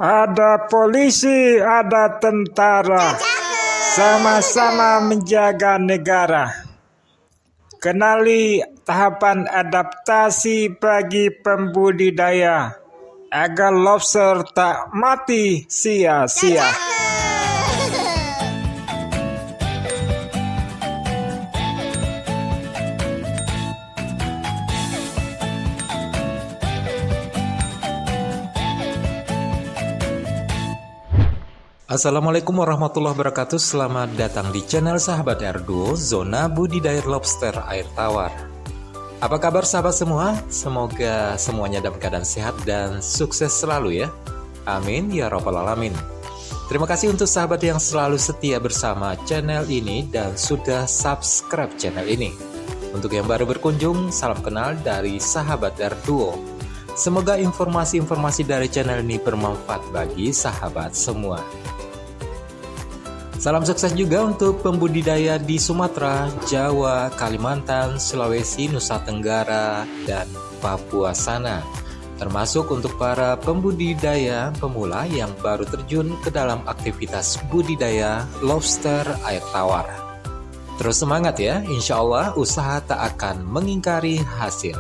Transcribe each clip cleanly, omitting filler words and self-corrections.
Ada polisi, ada tentara, sama-sama menjaga negara. Kenali tahapan adaptasi bagi pembudidaya agar lobster tak mati sia-sia. Assalamualaikum warahmatullahi wabarakatuh. Selamat datang di channel Sahabat R2, Zona Budidaya Lobster Air Tawar. Apa kabar sahabat semua? Semoga semuanya dalam keadaan sehat dan sukses selalu ya. Amin ya rabbal alamin. Terima kasih untuk sahabat yang selalu setia bersama channel ini dan sudah subscribe channel ini. Untuk yang baru berkunjung, salam kenal dari Sahabat R2. Semoga informasi-informasi dari channel ini bermanfaat bagi sahabat semua. Salam sukses juga untuk pembudidaya di Sumatera, Jawa, Kalimantan, Sulawesi, Nusa Tenggara, dan Papua sana. Termasuk untuk para pembudidaya pemula yang baru terjun ke dalam aktivitas budidaya lobster air tawar. Terus semangat ya, insya Allah usaha tak akan mengingkari hasil.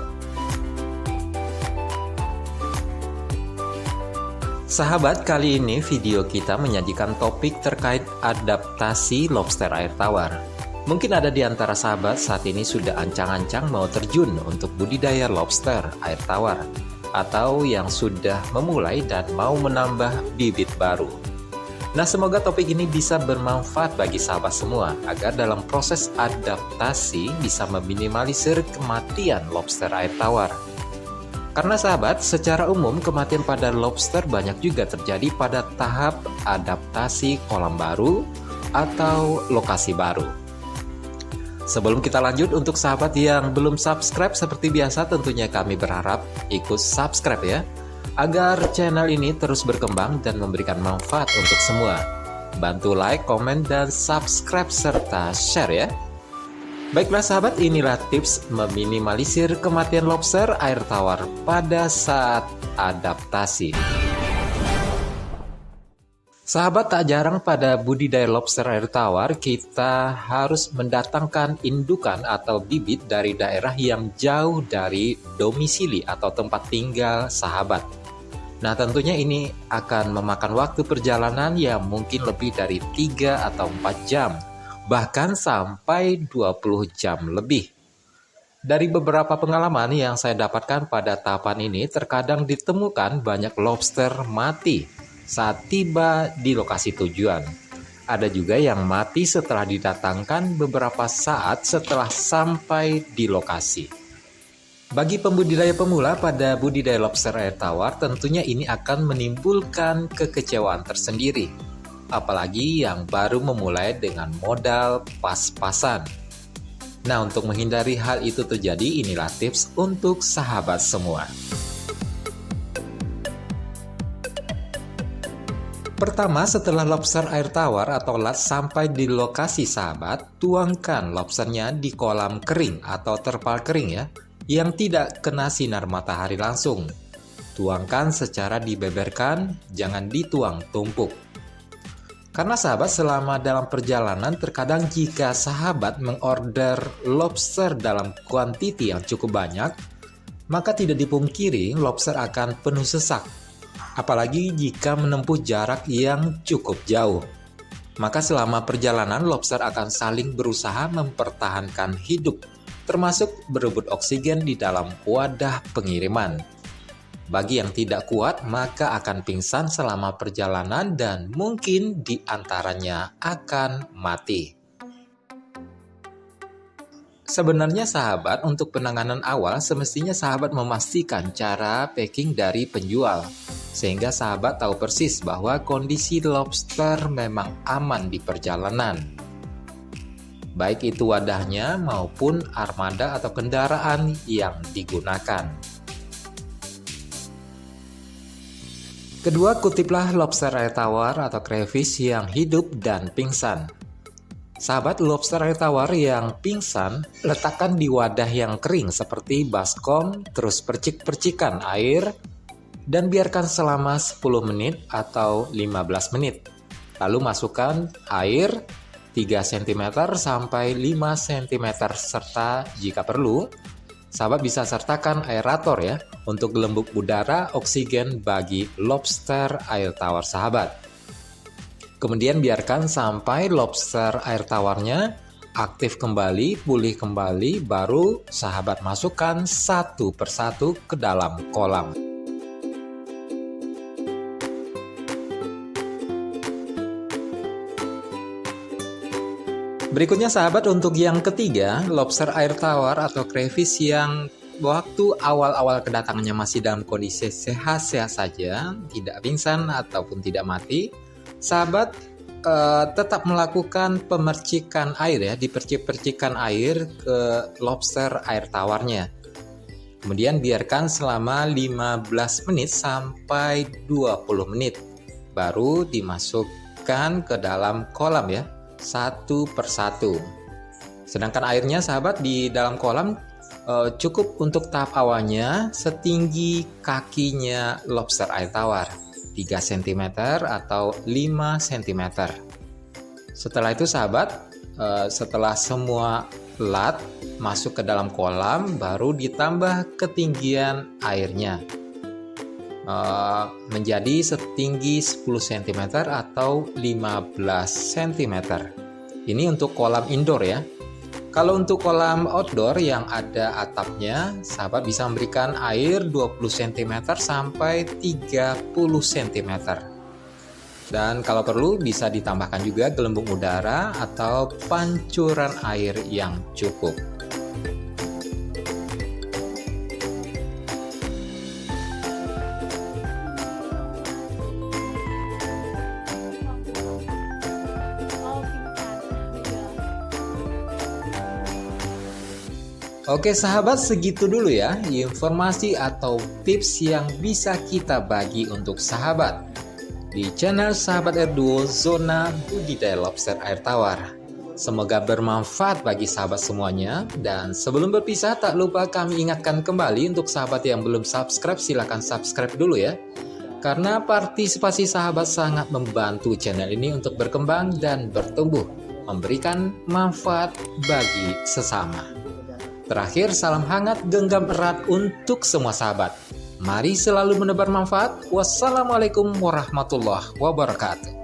Sahabat, kali ini video kita menyajikan topik terkait adaptasi lobster air tawar. Mungkin ada di antara sahabat saat ini sudah ancang-ancang mau terjun untuk budidaya lobster air tawar, atau yang sudah memulai dan mau menambah bibit baru. Nah, semoga topik ini bisa bermanfaat bagi sahabat semua, agar dalam proses adaptasi bisa meminimalisir kematian lobster air tawar. Karena sahabat, secara umum kematian pada lobster banyak juga terjadi pada tahap adaptasi kolam baru atau lokasi baru. Sebelum kita lanjut, untuk sahabat yang belum subscribe seperti biasa tentunya kami berharap ikut subscribe ya, agar channel ini terus berkembang dan memberikan manfaat untuk semua. Bantu like, komen, dan subscribe serta share ya. Baiklah sahabat, inilah tips meminimalisir kematian lobster air tawar pada saat adaptasi. Sahabat, tak jarang pada budidaya lobster air tawar kita harus mendatangkan indukan atau bibit dari daerah yang jauh dari domisili atau tempat tinggal sahabat. Nah, tentunya ini akan memakan waktu perjalanan yang mungkin lebih dari 3 atau 4 jam. Bahkan sampai 20 jam lebih. Dari beberapa pengalaman yang saya dapatkan pada tahapan ini, terkadang ditemukan banyak lobster mati saat tiba di lokasi tujuan. Ada juga yang mati setelah didatangkan beberapa saat setelah sampai di lokasi. Bagi pembudidaya pemula pada budidaya lobster air tawar, tentunya ini akan menimbulkan kekecewaan tersendiri. Apalagi yang baru memulai dengan modal pas-pasan. Nah, untuk menghindari hal itu terjadi, inilah tips untuk sahabat semua. Pertama, setelah lobster air tawar atau lat sampai di lokasi sahabat, tuangkan lobsternya di kolam kering atau terpal kering ya, yang tidak kena sinar matahari langsung. Tuangkan secara dibeberkan, jangan dituang tumpuk. Karena sahabat, selama dalam perjalanan terkadang jika sahabat mengorder lobster dalam kuantiti yang cukup banyak, maka tidak dipungkiri lobster akan penuh sesak. Apalagi jika menempuh jarak yang cukup jauh. Maka selama perjalanan lobster akan saling berusaha mempertahankan hidup, termasuk berebut oksigen di dalam wadah pengiriman. Bagi yang tidak kuat, maka akan pingsan selama perjalanan dan mungkin diantaranya akan mati. Sebenarnya sahabat, untuk penanganan awal semestinya sahabat memastikan cara packing dari penjual, sehingga sahabat tahu persis bahwa kondisi lobster memang aman di perjalanan. Baik itu wadahnya maupun armada atau kendaraan yang digunakan. Kedua, kutiplah lobster air tawar atau crayfish yang hidup dan pingsan. Sahabat, lobster air tawar yang pingsan letakkan di wadah yang kering seperti baskom, terus percik-percikan air dan biarkan selama 10 menit atau 15 menit. Lalu masukkan air 3 cm sampai 5 cm serta jika perlu, sahabat bisa sertakan aerator ya untuk gelembung udara oksigen bagi lobster air tawar sahabat. Kemudian biarkan sampai lobster air tawarnya aktif kembali, pulih kembali, baru sahabat masukkan satu persatu ke dalam kolam. Berikutnya sahabat, untuk yang ketiga, lobster air tawar atau crayfish yang waktu awal-awal kedatangannya masih dalam kondisi sehat-sehat saja, tidak pingsan ataupun tidak mati, sahabat tetap melakukan pemercikan air ya, dipercik-percikan air ke lobster air tawarnya. Kemudian biarkan selama 15 menit sampai 20 menit, baru dimasukkan ke dalam kolam ya, satu persatu. Sedangkan airnya sahabat di dalam kolam cukup untuk tahap awalnya setinggi kakinya lobster air tawar, 3 cm atau 5 cm. Setelah itu sahabat, setelah semua lat masuk ke dalam kolam, baru ditambah ketinggian airnya menjadi setinggi 10 cm atau 15 cm. Ini untuk kolam indoor ya. Kalau untuk kolam outdoor yang ada atapnya, sahabat bisa memberikan air 20 cm sampai 30 cm. Dan kalau perlu bisa ditambahkan juga gelembung udara atau pancuran air yang cukup. Oke sahabat, segitu dulu ya informasi atau tips yang bisa kita bagi untuk sahabat di channel Sahabat Erduo Zona Budidaya Lobster Air Tawar. Semoga bermanfaat bagi sahabat semuanya, dan sebelum berpisah tak lupa kami ingatkan kembali untuk sahabat yang belum subscribe, silahkan subscribe dulu ya, karena partisipasi sahabat sangat membantu channel ini untuk berkembang dan bertumbuh, memberikan manfaat bagi sesama. Terakhir, salam hangat, genggam erat untuk semua sahabat. Mari selalu menebar manfaat. Wassalamualaikum warahmatullahi wabarakatuh.